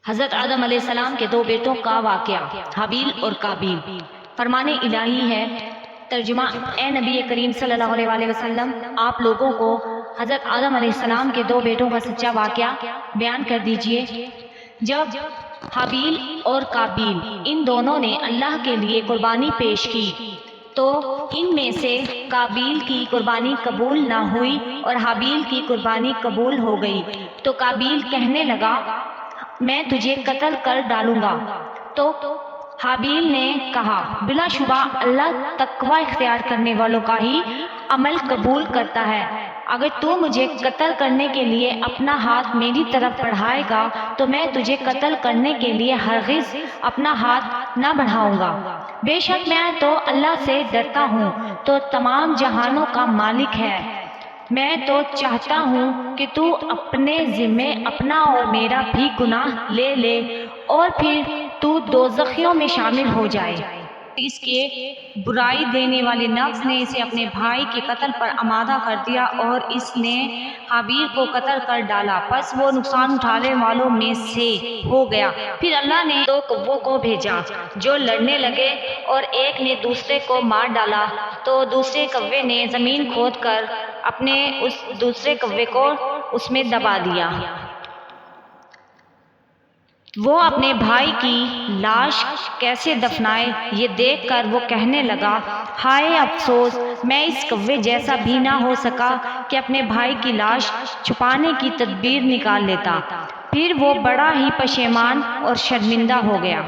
حضرت آدم علیہ السلام کے دو بیٹوں کا واقعہ، حابیل اور قابیل۔ فرمان الہی ہے، ترجمہ: اے نبی کریم صلی اللہ علیہ وآلہ وسلم، آپ لوگوں کو حضرت آدم علیہ السلام کے دو بیٹوں کا سچا واقعہ بیان کر دیجئے۔ جب حابیل اور قابیل ان دونوں نے اللہ کے لیے قربانی پیش کی تو ان میں سے قابیل کی قربانی قبول نہ ہوئی اور حابیل کی قربانی قبول ہو گئی، تو قابیل کہنے لگا، میں تجھے قتل کر ڈالوں گا۔ تو حابیل نے کہا، بلا شبہ اللہ تقوی اختیار کرنے والوں کا ہی عمل قبول کرتا ہے، اگر تو مجھے قتل کرنے کے لیے اپنا ہاتھ میری طرف بڑھائے گا تو میں تجھے قتل کرنے کے لیے ہرگز اپنا ہاتھ نہ بڑھاؤں گا۔ بے شک میں تو اللہ سے ڈرتا ہوں تو تمام جہانوں کا مالک ہے، میں تو چاہتا ہوں کہ تو اپنے ذمے اپنا اور میرا بھی گناہ لے لے اور پھر تو دوزخیوں میں شامل ہو جائے۔ اس کے برائی دینے والے نفس نے اسے اپنے بھائی کے قتل پر آمادہ کر دیا اور اس نے حابیل کو قتل کر ڈالا، پس وہ نقصان اٹھانے والوں میں سے ہو گیا۔ پھر اللہ نے دو کووں کو بھیجا جو لڑنے لگے اور ایک نے دوسرے کو مار ڈالا، تو دوسرے کوے نے زمین کھود کر اپنے اس دوسرے کوے کو اس میں دبا دیا۔ وہ اپنے بھائی کی لاش کیسے دفنائے یہ دیکھ کر وہ کہنے لگا، ہائے افسوس، میں اس کوے جیسا بھی نہ ہو سکا کہ اپنے بھائی کی لاش چھپانے کی تدبیر نکال لیتا۔ پھر وہ بڑا ہی پشیمان اور شرمندہ ہو گیا۔